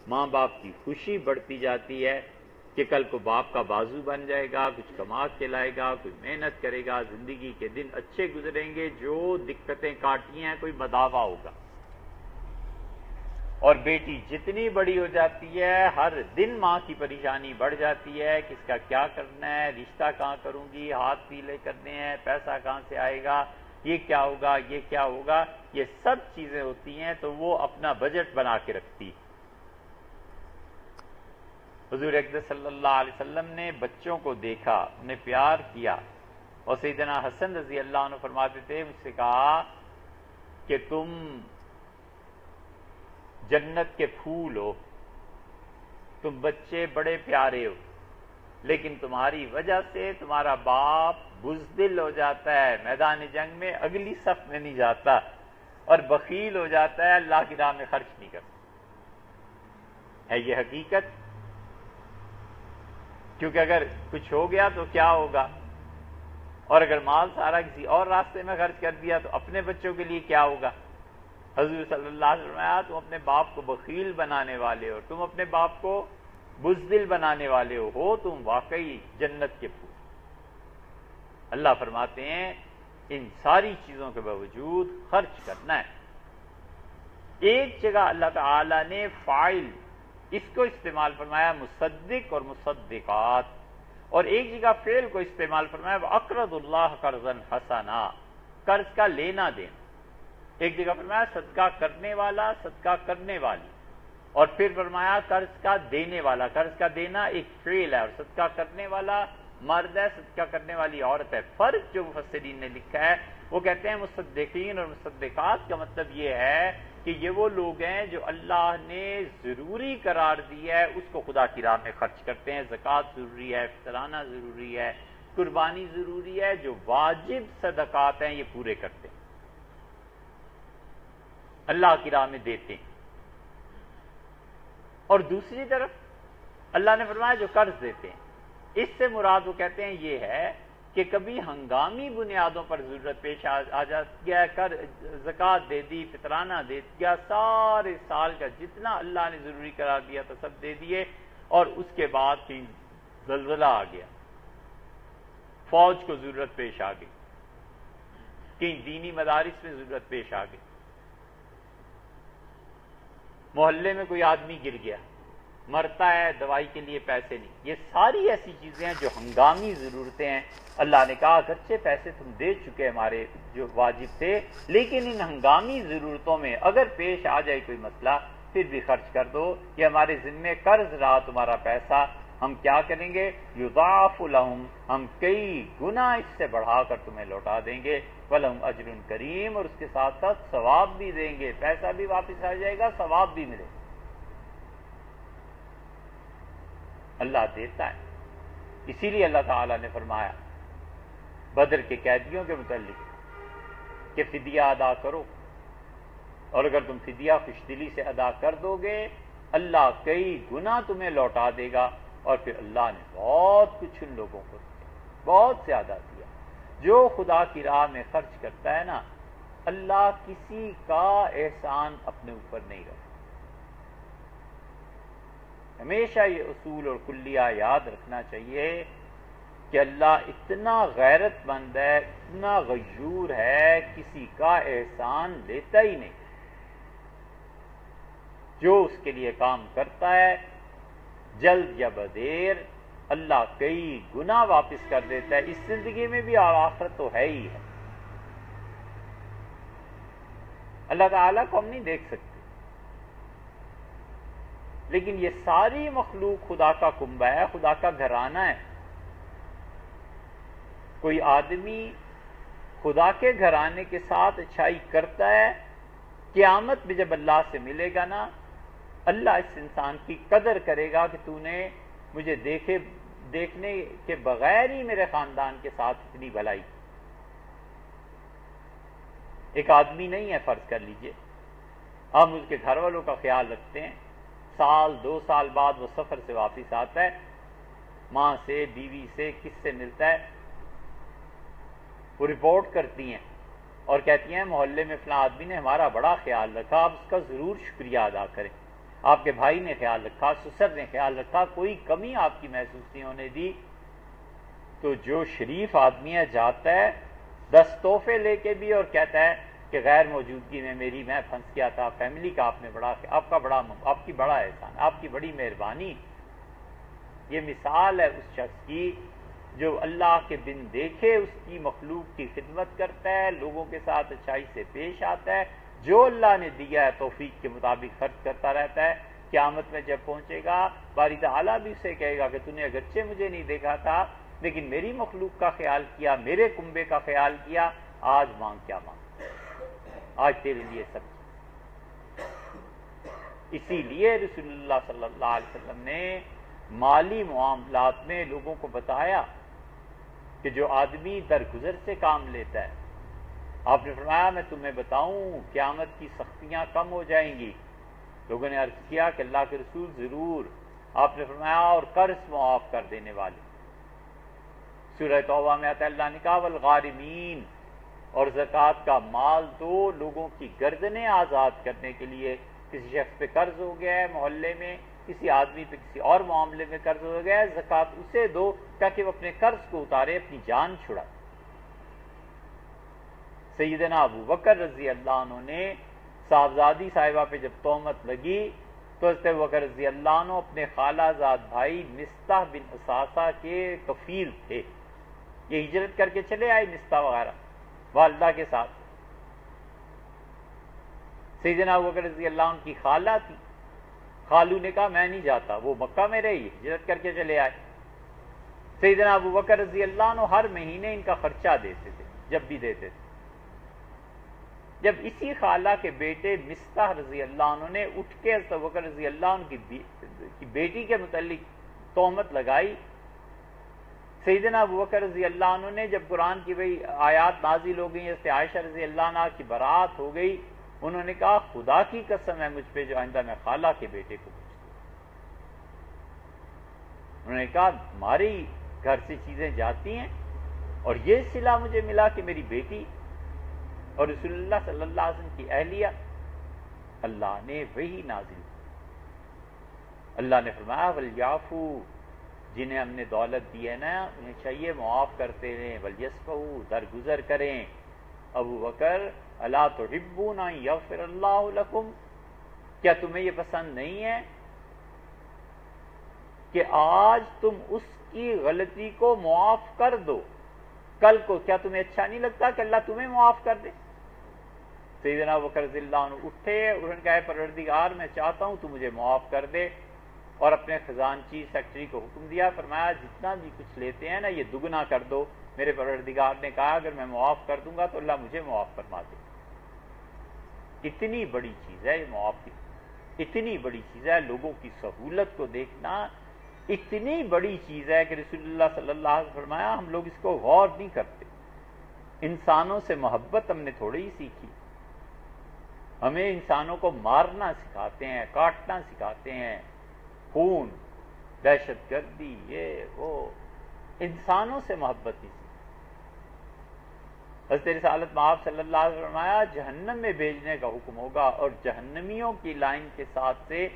ماں باپ کی خوشی بڑھتی جاتی ہے کہ کل کو باپ کا بازو بن جائے گا، کچھ کما کے لائے گا، کوئی محنت کرے گا، زندگی کے دن اچھے گزریں گے، جو دقتیں کاٹی ہیں کوئی مداوع ہوگا۔ اور بیٹی جتنی بڑی ہو جاتی ہے ہر دن ماں کی پریشانی بڑھ جاتی ہے، کس کا کیا کرنا ہے، رشتہ کہاں کروں گی، ہاتھ پیلے کرنے ہیں، پیسہ کہاں سے آئے گا، یہ کیا ہوگا، یہ کیا ہوگا، یہ سب چیزیں ہوتی ہیں تو وہ اپنا بجٹ بنا کے رکھتی۔ حضور اقدس صلی اللہ علیہ وسلم نے بچوں کو دیکھا، انہیں پیار کیا، اور سیدنا حسن رضی اللہ عنہ فرماتے تھے، مجھ سے کہا کہ تم جنت کے پھول ہو، تم بچے بڑے پیارے ہو، لیکن تمہاری وجہ سے تمہارا باپ بزدل ہو جاتا ہے، میدان جنگ میں اگلی صف میں نہیں جاتا، اور بخیل ہو جاتا ہے، اللہ کی راہ میں خرچ نہیں کرتا۔ ہے یہ حقیقت؟ کیونکہ اگر کچھ ہو گیا تو کیا ہوگا، اور اگر مال سارا کسی اور راستے میں خرچ کر دیا تو اپنے بچوں کے لیے کیا ہوگا۔ حضور صلی اللہ علیہ وسلم، تم اپنے باپ کو بخیل بنانے والے ہو، تم اپنے باپ کو بزدل بنانے والے ہو تم واقعی جنت کے پھول۔ اللہ فرماتے ہیں ان ساری چیزوں کے باوجود خرچ کرنا ہے۔ ایک جگہ اللہ تعالی نے فاعل اس کو استعمال فرمایا مصدق اور مصدقات، اور ایک جگہ فعل کو استعمال فرمایا اقرض اللہ قرضا حسنا، قرض کا لینا دینا۔ ایک جگہ فرمایا صدقہ کرنے والا، صدقہ کرنے والی، اور پھر فرمایا قرض کا دینے والا۔ قرض کا دینا ایک فعل ہے، اور صدقہ کرنے والا مرد ہے، صدقہ کرنے والی عورت ہے۔ فرق جو مفسرین نے لکھا ہے وہ کہتے ہیں مصدقین اور مصدقات کا مطلب یہ ہے کہ یہ وہ لوگ ہیں جو اللہ نے ضروری قرار دیا ہے اس کو خدا کی راہ میں خرچ کرتے ہیں۔ زکوٰۃ ضروری ہے، فطرانہ ضروری ہے، قربانی ضروری ہے، جو واجب صدقات ہیں یہ پورے کرتے ہیں، اللہ کی راہ میں دیتے ہیں۔ اور دوسری طرف اللہ نے فرمایا جو قرض دیتے ہیں، اس سے مراد وہ کہتے ہیں یہ ہے کہ کبھی ہنگامی بنیادوں پر ضرورت پیش آ جاتی ہے، زکوٰۃ دے دی، فطرانہ دے دیا، سارے سال کا جتنا اللہ نے ضروری قرار دیا تھا سب دے دیے، اور اس کے بعد کہیں زلزلہ آ گیا، فوج کو ضرورت پیش آ گئی، کہیں دینی مدارس میں ضرورت پیش آ گئی، محلے میں کوئی آدمی گر گیا، مرتا ہے، دوائی کے لیے پیسے نہیں۔ یہ ساری ایسی چیزیں ہیں جو ہنگامی ضرورتیں ہیں۔ اللہ نے کہا اگرچہ پیسے تم دے چکے ہمارے جو واجب تھے، لیکن ان ہنگامی ضرورتوں میں اگر پیش آ جائے کوئی مسئلہ پھر بھی خرچ کر دو، یہ ہمارے ذمے قرض رہا تمہارا پیسہ، ہم کیا کریں گے، یضاعف لہم، ہم کئی گنا اس سے بڑھا کر تمہیں لوٹا دیں گے، ولہم اجر کریم، اور اس کے ساتھ ساتھ ثواب بھی دیں گے، پیسہ بھی واپس آ جائے گا، ثواب بھی ملے گا۔ اللہ دیتا ہے، اسی لیے اللہ تعالیٰ نے فرمایا بدر کے قیدیوں کے متعلق کہ فدیہ ادا کرو، اور اگر تم فدیہ خوش دلی سے ادا کر دو گے اللہ کئی گنا تمہیں لوٹا دے گا۔ اور پھر اللہ نے بہت کچھ ان لوگوں کو دیا، بہت زیادہ دیا۔ جو خدا کی راہ میں خرچ کرتا ہے نا، اللہ کسی کا احسان اپنے اوپر نہیں رکھتا۔ ہمیشہ یہ اصول اور کلیہ یاد رکھنا چاہیے کہ اللہ اتنا غیرت مند ہے، اتنا غیور ہے، کسی کا احسان لیتا ہی نہیں۔ جو اس کے لیے کام کرتا ہے جلد یا بدیر اللہ کئی گنا واپس کر دیتا ہے، اس زندگی میں بھی اور آخرت تو ہے ہی ہے۔ اللہ تعالیٰ کو ہم نہیں دیکھ سکتے، لیکن یہ ساری مخلوق خدا کا کنبہ ہے، خدا کا گھرانہ ہے۔ کوئی آدمی خدا کے گھرانے کے ساتھ اچھائی کرتا ہے، قیامت میں جب اللہ سے ملے گا نا، اللہ اس انسان کی قدر کرے گا کہ تو نے مجھے دیکھنے کے بغیر ہی میرے خاندان کے ساتھ اتنی بھلائی کی۔ ایک آدمی نہیں ہے، فرض کر لیجئے ہم اس کے گھر والوں کا خیال رکھتے ہیں، سال 2 سال بعد وہ سفر سے واپس آتا ہے، ماں سے، بیوی سے، کس سے ملتا ہے، وہ رپورٹ کرتی ہیں اور کہتی ہیں محلے میں فلاں آدمی نے ہمارا بڑا خیال رکھا، آپ اس کا ضرور شکریہ ادا کریں۔ آپ کے بھائی نے خیال رکھا، سسر نے خیال رکھا، کوئی کمی آپ کی محسوس نہیں ہونے دی. تو جو شریف آدمی ہے جاتا ہے 10 تحفے لے کے بھی اور کہتا ہے کہ غیر موجودگی میں میں پھنس گیا تھا، فیملی کا آپ کی بڑا احسان، آپ کی بڑی مہربانی. یہ مثال ہے اس شخص کی جو اللہ کے دن دیکھے اس کی مخلوق کی خدمت کرتا ہے، لوگوں کے ساتھ اچھائی سے پیش آتا ہے، جو اللہ نے دیا ہے توفیق کے مطابق خرچ کرتا رہتا ہے. قیامت میں جب پہنچے گا باری تعالیٰ بھی اسے کہے گا کہ تو نے اگرچہ مجھے نہیں دیکھا تھا لیکن میری مخلوق کا خیال کیا، میرے کنبے کا خیال کیا، آج مانگ کیا مانگ، آج تیرے لیے سب. اسی لیے رسول اللہ صلی اللہ علیہ وسلم نے مالی معاملات میں لوگوں کو بتایا کہ جو آدمی درگزر سے کام لیتا ہے، آپ نے فرمایا میں تمہیں بتاؤں قیامت کی سختیاں کم ہو جائیں گی. لوگوں نے عرض کیا کہ اللہ کے رسول ضرور. آپ نے فرمایا اور قرض معاف کر دینے والے. سورہ توبہ میں آتا ہے اللہ نے کہا والغارمین، اور زکوٰۃ کا مال دو لوگوں کی گردنیں آزاد کرنے کے لیے. کسی شخص پہ قرض ہو گیا ہے محلے میں، کسی آدمی پہ کسی اور معاملے میں قرض ہو گیا ہے، زکوٰۃ اسے دو تاکہ وہ اپنے قرض کو اتارے، اپنی جان چھڑائے. سیدنا ابو بکر رضی اللہ عنہ نے صاحبزادی صاحبہ پہ جب تہمت لگی تو حضرت ابو بکر رضی اللہ عنہ اپنے خالہ زاد بھائی مصطح بن اساسہ کے کفیل تھے. یہ ہجرت کر کے چلے آئے مصطح وغیرہ والدہ کے ساتھ. سیدنا ابو بکر رضی اللہ عنہ کی خالہ تھی، خالو نے کہا میں نہیں جاتا، وہ مکہ میں رہی، ہجرت کر کے چلے آئے. سیدنا ابو بکر رضی اللہ عنہ ہر مہینے ان کا خرچہ دیتے تھے، جب بھی دیتے تھے. جب اسی خالہ کے بیٹے مصطح رضی اللہ عنہ نے اٹھ کے حضرت ابو بکر رضی اللہ عنہ کی بیٹی کے متعلق تہمت لگائی، سیدنا ابو بکر رضی اللہ عنہ نے جب قرآن کی وہی آیات نازل ہو گئی، جیسے عائشہ رضی اللہ عنہ کی برات ہو گئی، انہوں نے کہا خدا کی قسم ہے مجھ پہ جو آئندہ میں خالہ کے بیٹے کو پوچھتا. انہوں نے کہا ہمارے گھر سے چیزیں جاتی ہیں اور یہ صلہ مجھے ملا کہ میری بیٹی اور رسول اللہ صلی اللہ علیہ وسلم کی اہلیہ. اللہ نے وہی نازل، اللہ نے فرمایا ولیعفو، جنہیں ہم نے دولت دی ہے نا انہیں چاہیے معاف کرتے رہیں، ولیصفحوا، درگزر کریں. ابو بکر الا تحبون ان یغفر اللہ لکم، کیا تمہیں یہ پسند نہیں ہے کہ آج تم اس کی غلطی کو معاف کر دو، کل کو کیا تمہیں اچھا نہیں لگتا کہ اللہ تمہیں معاف کر دے؟ سیدنا ابو بکر رضی اللہ عنہ اٹھے، انہوں نے کہا پروردگار میں چاہتا ہوں تو مجھے معاف کر دے، اور اپنے خزانچی سیکٹری کو حکم دیا، فرمایا جتنا بھی کچھ لیتے ہیں نا یہ دگنا کر دو. میرے پروردگار نے کہا اگر میں معاف کر دوں گا تو اللہ مجھے معاف فرما دے. اتنی بڑی چیز ہے یہ معافی، اتنی بڑی چیز ہے. لوگوں کی سہولت کو دیکھنا اتنی بڑی چیز ہے کہ رسول اللہ صلی اللہ علیہ وسلم فرمایا ہم لوگ اس کو غور نہیں کرتے. انسانوں سے محبت ہم نے تھوڑی ہی سیکھی، ہمیں انسانوں کو مارنا سکھاتے ہیں، کاٹنا سکھاتے ہیں، خون، دہشت گردی، یہ وہ، انسانوں سے محبت نہیں سیکھی. حضرت رسالت مآب صلی اللہ علیہ وسلم فرمایا جہنم میں بھیجنے کا حکم ہوگا اور جہنمیوں کی لائن کے ساتھ سے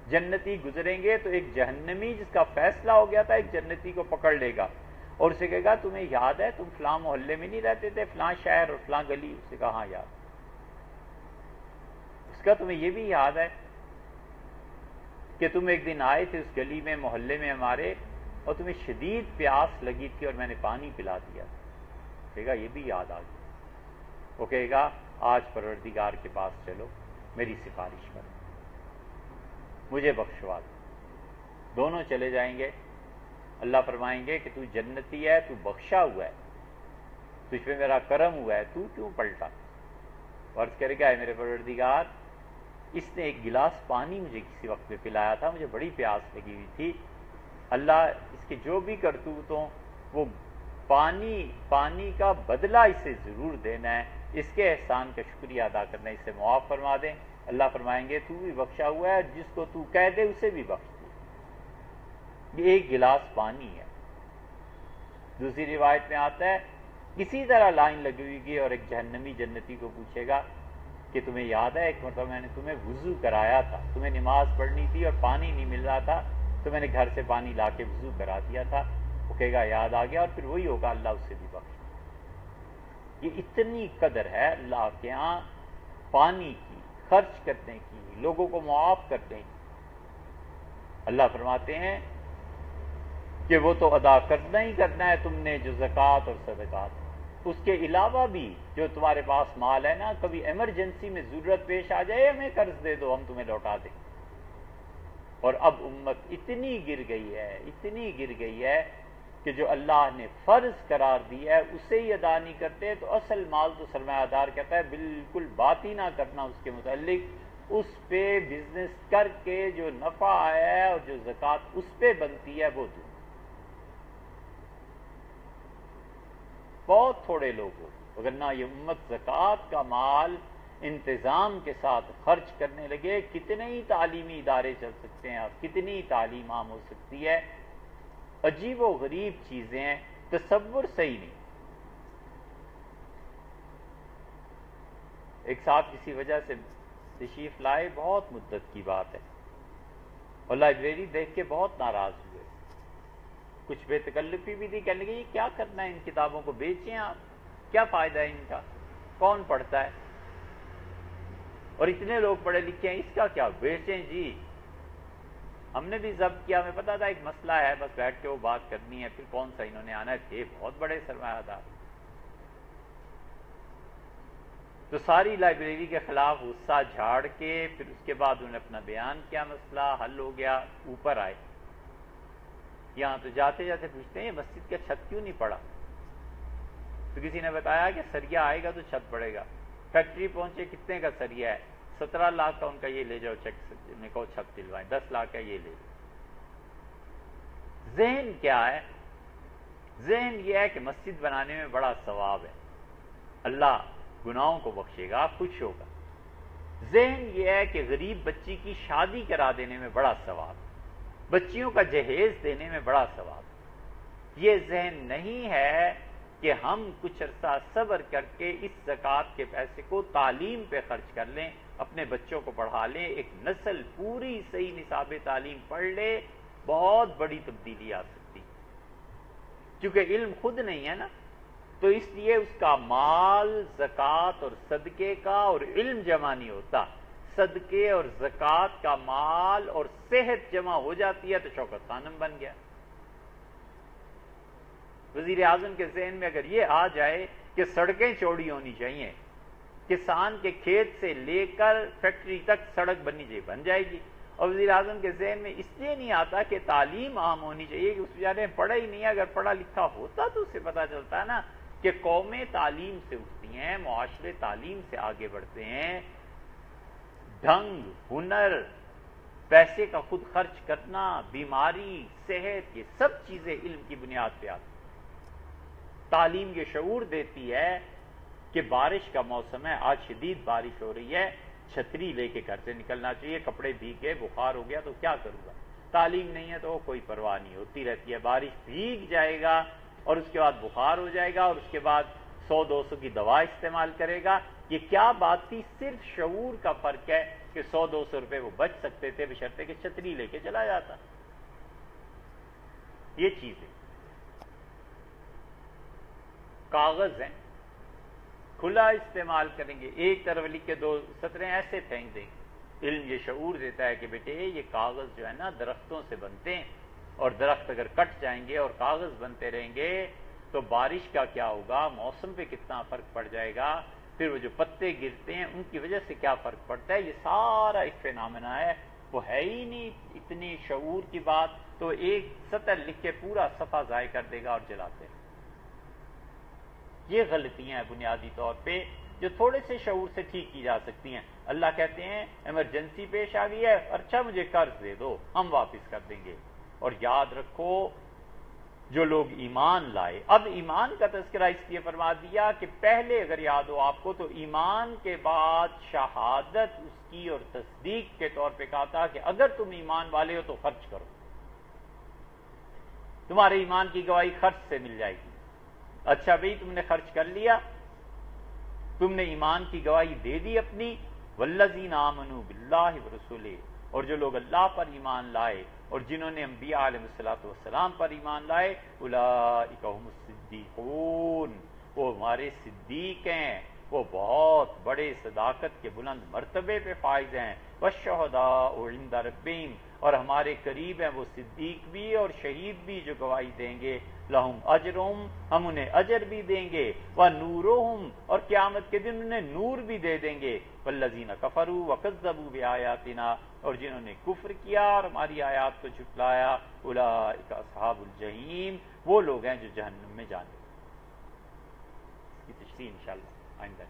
جنتی گزریں گے تو ایک جہنمی جس کا فیصلہ ہو گیا تھا ایک جنتی کو پکڑ لے گا اور اسے کہے گا تمہیں یاد ہے تم فلاں محلے میں نہیں رہتے تھے، فلاں شہر اور فلاں گلی؟ اسے کہا ہاں یاد. اس کا تمہیں یہ بھی یاد ہے کہ تم ایک دن آئے تھے اس گلی میں محلے میں ہمارے اور تمہیں شدید پیاس لگی تھی اور میں نے پانی پلا دیا. کہے گا یہ بھی یاد آ گیا. وہ کہے گا آج پروردگار کے پاس چلو، میری سفارش کرو، مجھے بخشوا دو. دونوں چلے جائیں گے. اللہ فرمائیں گے کہ تو جنتی ہے، تو بخشا ہوا ہے، تجھ پہ میرا کرم ہوا ہے، تو کیوں پلٹا؟ عرض کرے گا میرے پروردگار اس نے ایک گلاس پانی مجھے کسی وقت پہ پلایا تھا، مجھے بڑی پیاس لگی ہوئی تھی. اللہ اس کے جو بھی کرتوتوں وہ پانی کا بدلہ اسے ضرور دینا ہے، اس کے احسان کا شکریہ ادا کرنا، اسے معاف فرما دیں. اللہ فرمائیں گے تو بھی بخشا ہوا ہے، جس کو تو کہہ دے اسے بھی بخش دے. یہ ایک گلاس پانی ہے. دوسری روایت میں آتا ہے کسی طرح لائن لگی ہوئی گی اور ایک جہنمی جنتی کو پوچھے گا کہ تمہیں یاد ہے ایک مرتبہ میں نے تمہیں وضو کرایا تھا، تمہیں نماز پڑھنی تھی اور پانی نہیں مل رہا تھا تو میں نے گھر سے پانی لا کے وضو کرا دیا تھا. وہ کہے گا یاد آ گیا، اور پھر وہی ہوگا اللہ اس سے بھی بخش. یہ اتنی قدر ہے اللہ کے ہاں پانی کی، خرچ کرنے کی، لوگوں کو معاف کرنے کی. اللہ فرماتے ہیں کہ وہ تو ادا کرنا ہی کرنا ہے تم نے جو زکوٰۃ اور صدقات. اس کے علاوہ بھی جو تمہارے پاس مال ہے نا، کبھی ایمرجنسی میں ضرورت پیش آ جائے ہمیں قرض دے دو، ہم تمہیں لوٹا دیں. اور اب امت اتنی گر گئی ہے کہ جو اللہ نے فرض قرار دیا ہے اسے ہی ادا نہیں کرتے. تو اصل مال تو سرمایہ دار کہتا ہے بالکل بات ہی نہ کرنا اس کے متعلق، اس پہ بزنس کر کے جو نفع آیا ہے اور جو زکوٰۃ اس پہ بنتی ہے وہ دو. بہت تھوڑے لوگ ہو، وگرنہ یہ امت زکوٰۃ کا مال انتظام کے ساتھ خرچ کرنے لگے. کتنے ہی تعلیمی ادارے چل سکتے ہیں اور کتنی تعلیم عام ہو سکتی ہے. عجیب و غریب چیزیں ہیں، تصور صحیح نہیں. ایک صاحب کسی وجہ سے تشریف لائے، بہت مدت کی بات ہے، اور لائبریری دیکھ کے بہت ناراض ہوئے. کچھ بے تکلفی بھی تھی، کہنے لگے یہ کیا کرنا ہے، ان کتابوں کو بیچیں آپ، کیا فائدہ ہے ان کا، کون پڑھتا ہے، اور اتنے لوگ پڑھے لکھے ہیں، اس کا کیا، بیچیں جی. ہم نے بھی ضبط کیا، ہمیں پتا تھا ایک مسئلہ ہے، بس بیٹھ کے وہ بات کرنی ہے، پھر کون سا انہوں نے آنا ہے، تھے بہت بڑے سرمایہ دار. تو ساری لائبریری کے خلاف غصہ جھاڑ کے پھر اس کے بعد انہوں نے اپنا بیان کیا، مسئلہ حل ہو گیا. اوپر آئے یہاں تو جاتے جاتے پوچھتے ہیں مسجد کا چھت کیوں نہیں پڑا. تو کسی نے بتایا کہ سریا آئے گا تو چھت پڑے گا. فیکٹری پہنچے، کتنے کا سریا ہے، 17 لاکھ کا. ان کا یہ لے جاؤ چیک، میں کہو چھت دلوائیں، 10 لاکھ کا یہ لے جاؤ. ذہن کیا ہے؟ ذہن یہ ہے کہ مسجد بنانے میں بڑا ثواب ہے، اللہ گناہوں کو بخشے گا، خوش ہوگا. ذہن یہ ہے کہ غریب بچی کی شادی کرا دینے میں بڑا ثواب، بچیوں کا جہیز دینے میں بڑا ثواب. یہ ذہن نہیں ہے کہ ہم کچھ عرصہ صبر کر کے اس زکوٰۃ کے پیسے کو تعلیم پہ خرچ کر لیں، اپنے بچوں کو پڑھا لیں، ایک نسل پوری صحیح نصاب تعلیم پڑھ لے، بہت بڑی تبدیلی آ سکتی. کیونکہ علم خود نہیں ہے نا، تو اس لیے اس کا مال زکوٰۃ اور صدقے کا، اور علم جمع نہیں ہوتا. صدقے اور زکوٰۃ کا مال اور صحت جمع ہو جاتی ہے تو شوکت خانم بن گیا. وزیر اعظم کے ذہن میں اگر یہ آ جائے کہ سڑکیں چوڑی ہونی چاہیے، کسان کے کھیت سے لے کر فیکٹری تک سڑک بننی چاہیے، بن جائے گی. اور وزیر اعظم کے ذہن میں اس لیے نہیں آتا کہ تعلیم عام ہونی چاہیے، کہ اس بیچارے نے پڑھا ہی نہیں ہے. اگر پڑھا لکھا ہوتا تو اسے پتا چلتا ہے نا کہ قومیں تعلیم سے اٹھتی ہیں، معاشرے تعلیم سے آگے بڑھتے ہیں. ڈھنگ، ہنر، پیسے کا خود خرچ کرنا، بیماری، صحت، یہ سب چیزیں علم کی بنیاد پہ آتی. تعلیم یہ شعور دیتی ہے کہ بارش کا موسم ہے، آج شدید بارش ہو رہی ہے، چھتری لے کے گھر سے نکلنا چاہیے، کپڑے بھیگ گئے، بخار ہو گیا تو کیا کروں گا. تعلیم نہیں ہے تو کوئی پرواہ نہیں، ہوتی رہتی ہے، بارش بھیگ جائے گا اور اس کے بعد بخار ہو جائے گا، اور اس کے بعد 100-200 کی دوا استعمال کرے گا. یہ کیا بات تھی؟ صرف شعور کا فرق ہے کہ 100-200 روپے وہ بچ سکتے تھے بشرطے کہ چھتری لے کے چلا جاتا. یہ چیزیں کاغذ ہیں، کھلا استعمال کریں گے، ایک طرف لکھ کے 2 سطریں ایسے پھینک دیں گے. علم یہ شعور دیتا ہے کہ بیٹے یہ کاغذ جو ہے نا درختوں سے بنتے ہیں، اور درخت اگر کٹ جائیں گے اور کاغذ بنتے رہیں گے تو بارش کا کیا ہوگا، موسم پہ کتنا فرق پڑ جائے گا، پھر وہ جو پتے گرتے ہیں ان کی وجہ سے کیا فرق پڑتا ہے. یہ سارا ایک فینامنا ہے، وہ ہے ہی نہیں اتنی شعور کی بات. تو ایک سطر لکھ کے پورا صفحہ ضائع کر دے گا اور جلاتے ہیں. یہ غلطیاں ہیں بنیادی طور پہ جو تھوڑے سے شعور سے ٹھیک کی جا سکتی ہیں. اللہ کہتے ہیں ایمرجنسی پیش آ گئی ہے، اچھا مجھے قرض دے دو، ہم واپس کر دیں گے. اور یاد رکھو جو لوگ ایمان لائے، اب ایمان کا تذکرہ اس لیے فرما دیا کہ پہلے اگر یاد ہو آپ کو تو ایمان کے بعد شہادت اس کی اور تصدیق کے طور پہ کہا تھا کہ اگر تم ایمان والے ہو تو خرچ کرو، تمہارے ایمان کی گواہی خرچ سے مل جائے گی. اچھا بھئی تم نے خرچ کر لیا تم نے ایمان کی گواہی دے دی اپنی، والذین آمنوا باللہ ورسولہ، اور جو لوگ اللہ پر ایمان لائے اور جنہوں نے انبیاء علیہ الصلوۃ والسلام پر ایمان لائے، اولئک هم الصدیقون، وہ ہمارے صدیق ہیں، وہ بہت بڑے صداقت کے بلند مرتبے پہ فائز ہیں، والشہداء عند ربہم، اور ہمارے قریب ہیں وہ صدیق بھی اور شہید بھی جو گواہی دیں گے، لہم اجرہم، ہم انہیں اجر بھی دیں گے، ونورہم، اور قیامت کے دن انہیں نور بھی دے دیں گے، والذین کفروا وکذبوا بآیاتنا، اور جنہوں نے کفر کیا اور ہماری آیات کو جھٹلایا، اولئک اصحاب الجحیم، وہ لوگ ہیں جو جہنم میں جانے۔ اس کی تشریح انشاءاللہ آئندہ